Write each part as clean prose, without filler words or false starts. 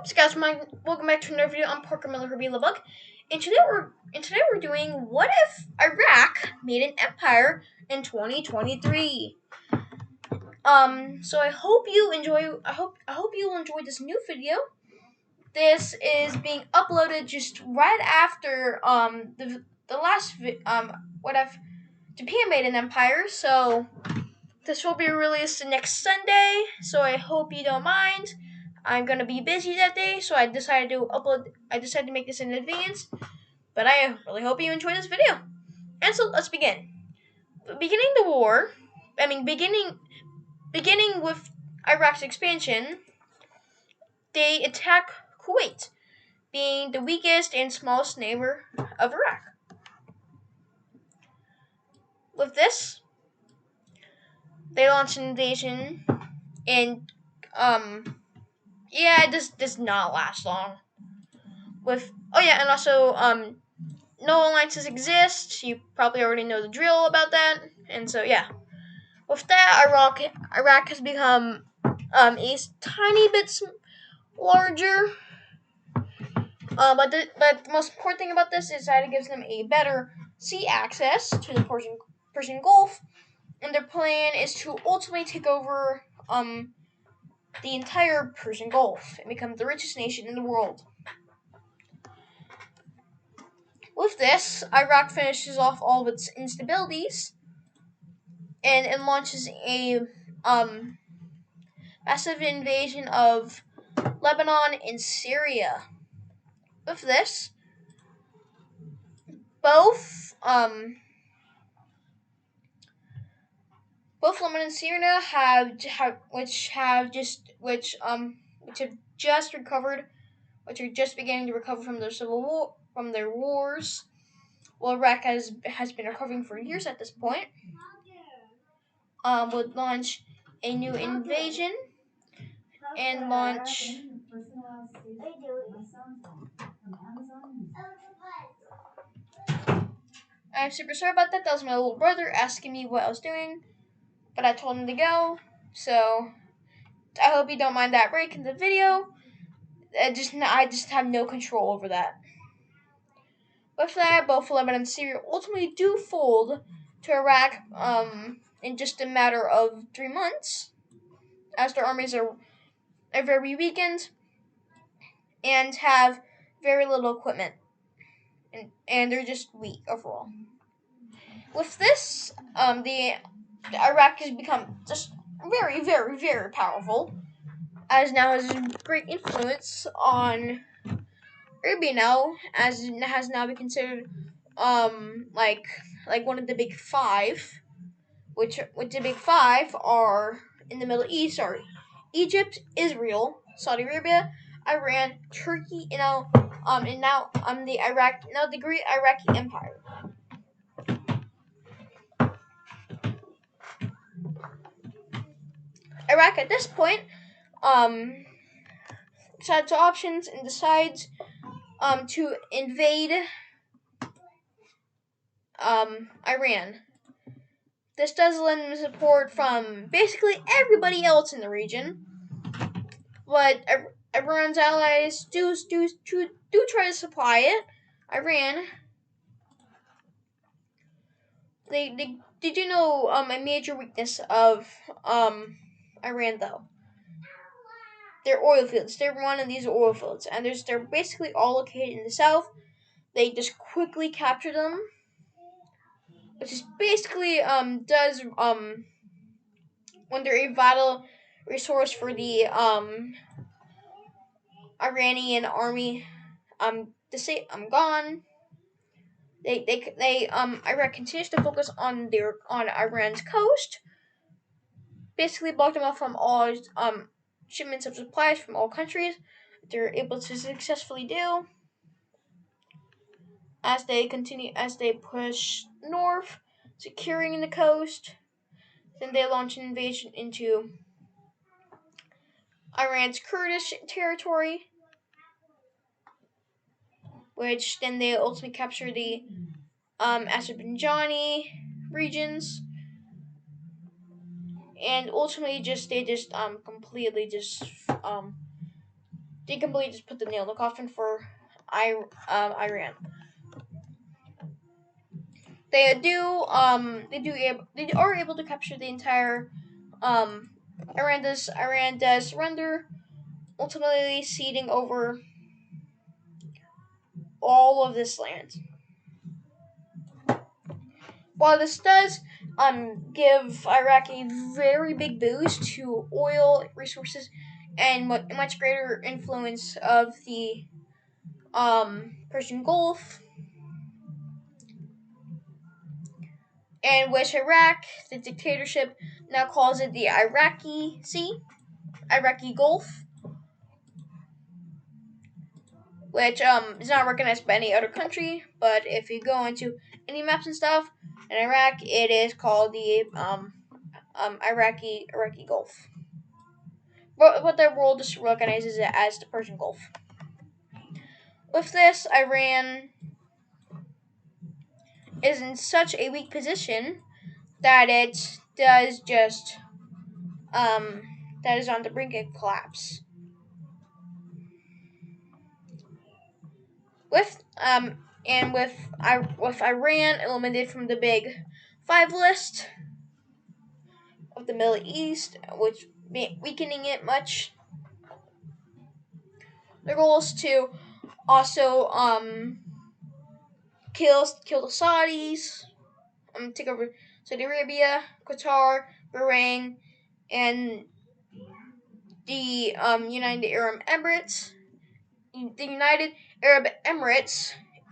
So guys, welcome back to another video. I'm Parker Miller for Levant, and today we're doing what if Iraq made an empire in 2023. So I hope you enjoy. I hope you'll enjoy this new video. This is being uploaded just right after the last what if Japan made an empire. So this will be released next Sunday. So I hope you don't mind. I'm gonna be busy that day, so I decided to make this in advance. But I really hope you enjoy this video. And so let's begin. Beginning the war, beginning with Iraq's expansion, they attack Kuwait, being the weakest and smallest neighbor of Iraq. With this, they launch an invasion, and this does not last long. And also no alliances exist. You probably already know the drill about that. And so yeah, with that, Iraq has become a tiny bit larger. But the most important thing about this is that it gives them a better sea access to the Persian Gulf, and their plan is to ultimately take over the entire Persian Gulf and become the richest nation in the world. With this, Iraq finishes off all of its instabilities and launches a massive invasion of Lebanon and Syria. With this, both Lebanon and Syria have just recovered, which are just beginning to recover from their wars. Well, Iraq has been recovering for years at this point. Would launch a new invasion and launch. I'm super sorry about that. That was my little brother asking me what I was doing, but I told him to go. So I hope you don't mind that break in the video. I just have no control over that. With that, both Lebanon and Syria ultimately do fold to Iraq in just a matter of 3 months, as their armies are very weakened and have very little equipment, and they're just weak overall. With this, the Iraq has become just very, very, very powerful, as now has a great influence on Arabia now, as it has now been considered like one of the big five, which the big five are in the Middle East are Egypt, Israel, Saudi Arabia, Iran, Turkey, the Great Iraqi Empire. Iraq at this point decides options and decides to invade Iran. This does lend support from basically everybody else in the region, but Iran's allies do try to supply it. Iran, they do know a major weakness of Iran though. Their oil fields. They're one of these oil fields, and they're basically all located in the south. They just quickly capture them, which is basically when they're a vital resource for the Iranian army to say I'm gone. Iraq continues to focus on Iran's coast, basically block them off from all shipments of supplies from all countries. They're able to successfully do as they push north, securing the coast. Then they launch an invasion into Iran's Kurdish territory, which then they ultimately capture the Azerbaijani regions, and ultimately completely they completely just put the nail in the coffin for Iran. They are able to capture the entire Iran does surrender, ultimately ceding over all of this land. While this does give Iraq a very big boost to oil resources and much greater influence of the Persian Gulf, and which Iraq, the dictatorship, now calls it the Iraqi Sea, Iraqi Gulf, which is not recognized by any other country. But if you go into any maps and stuff in Iraq, it is called the Iraqi Gulf. But the world just recognizes it as the Persian Gulf. With this, Iran is in such a weak position that it does just that is on the brink of collapse. With with Iran eliminated from the Big Five list of the Middle East, which weakening it much. The goal is to also kill the Saudis, take over Saudi Arabia, Qatar, Bahrain, and the United Arab Emirates,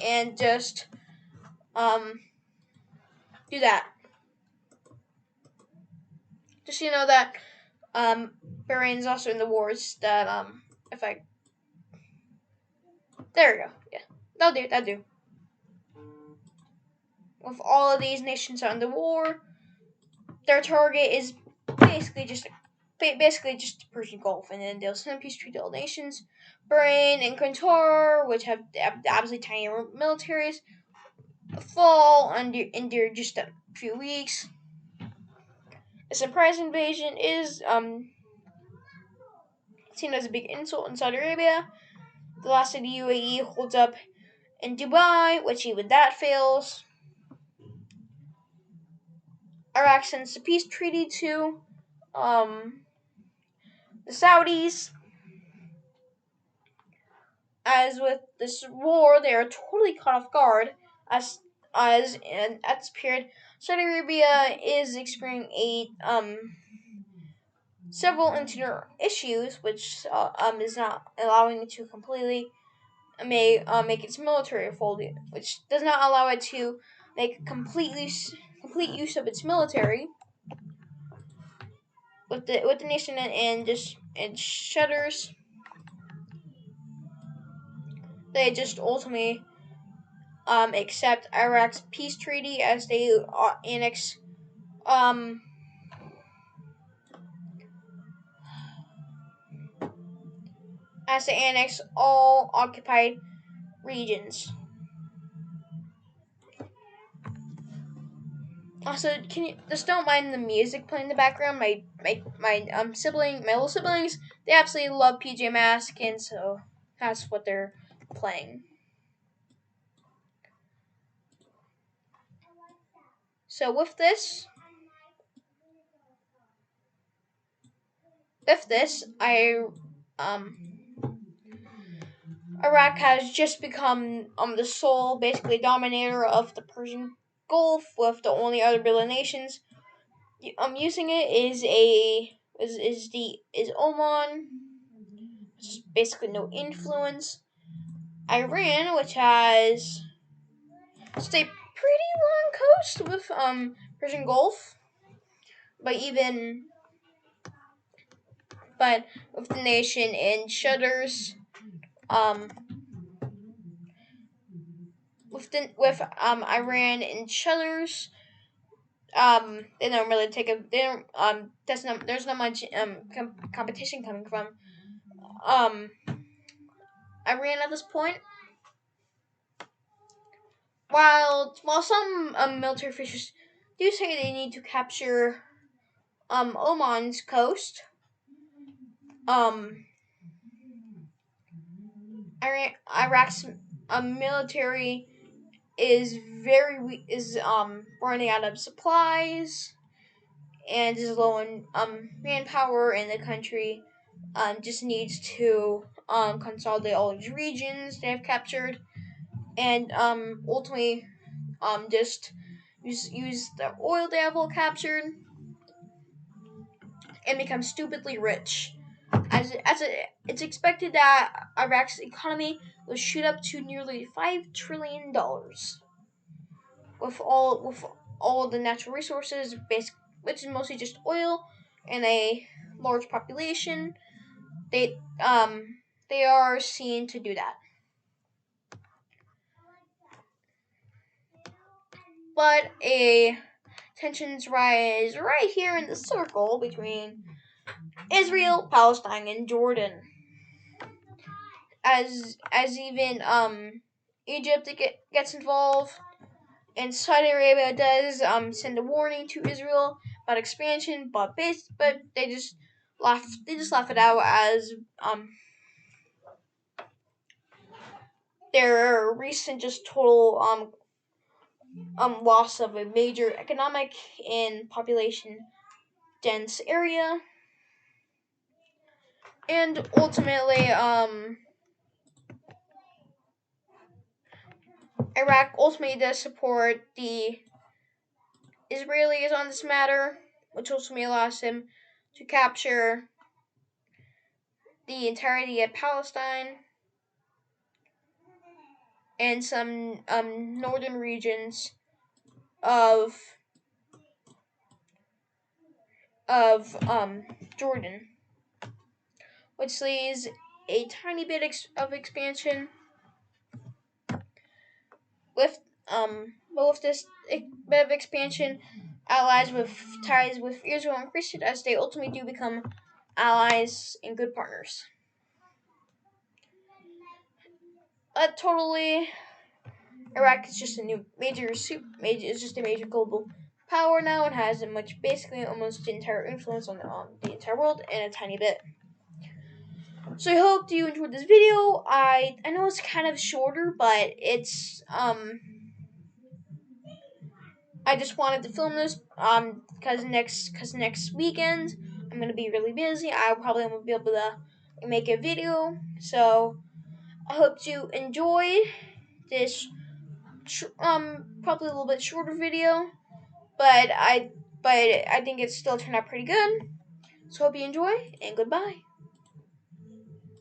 and just do that. Just that Bahrain is also in the wars that affect. There we go. Yeah, that'll do. With all of these nations on the war, their target is basically just the Persian Gulf, and then they'll send peace treaty to all nations. Bahrain and Qatar, which have absolutely tiny militaries, fall under just a few weeks. A surprise invasion is seen as a big insult in Saudi Arabia. The last of the UAE holds up in Dubai, which even that fails. Iraq sends a peace treaty to the Saudis. As with this war, they are totally caught off guard, as and at this period, Saudi Arabia is experiencing several internal issues, which is not allowing it to completely make its military fold, which does not allow it to make complete use of its military. With the nation and shudders, they just ultimately accept Iraq's peace treaty as they annex all occupied regions. Also, can you just don't mind the music playing in the background? My little siblings, they absolutely love PJ Masks, and so that's what they're playing. So with this, Iraq has just become the sole basically dominator of the Persian Gulf, with the only other Billah nations using it is Oman, which is basically no influence. Iran, which has just a pretty long coast with Persian Gulf, but with the nation in shudders, with Iran in shudders. They don't really there's not much competition coming from Iran at this point. While some military officials do say they need to capture Oman's coast, Iraq's military is running out of supplies and is low on manpower, and the country just needs to consolidate all these regions they have captured, and ultimately just use the oil they have all captured and become stupidly rich. It's expected that Iraq's economy will shoot up to nearly $5 trillion with all the natural resources, which is mostly just oil, and a large population. They they are seen to do that. But tensions rise right here in the circle between Israel, Palestine, and Jordan. As even Egypt gets involved, and Saudi Arabia does send a warning to Israel about expansion, but they just laugh it out as their recent just total loss of a major economic and population dense area, and ultimately Iraq ultimately does support the Israelis on this matter, which ultimately allows him to capture the entirety of Palestine and some northern regions of Jordan, which leaves a tiny bit of expansion with both this bit of expansion. Allies with ties with Israel increased as they ultimately do become allies and good partners. But totally, Iraq is just a new it's just a major global power now and has a much basically almost the entire influence on the entire world in a tiny bit. So I hope you enjoyed this video. I know it's kind of shorter, but it's I just wanted to film this because next weekend I'm gonna be really busy. I probably won't be able to make a video. So I hope you enjoyed this probably a little bit shorter video, but I think it still turned out pretty good. So hope you enjoy, and goodbye.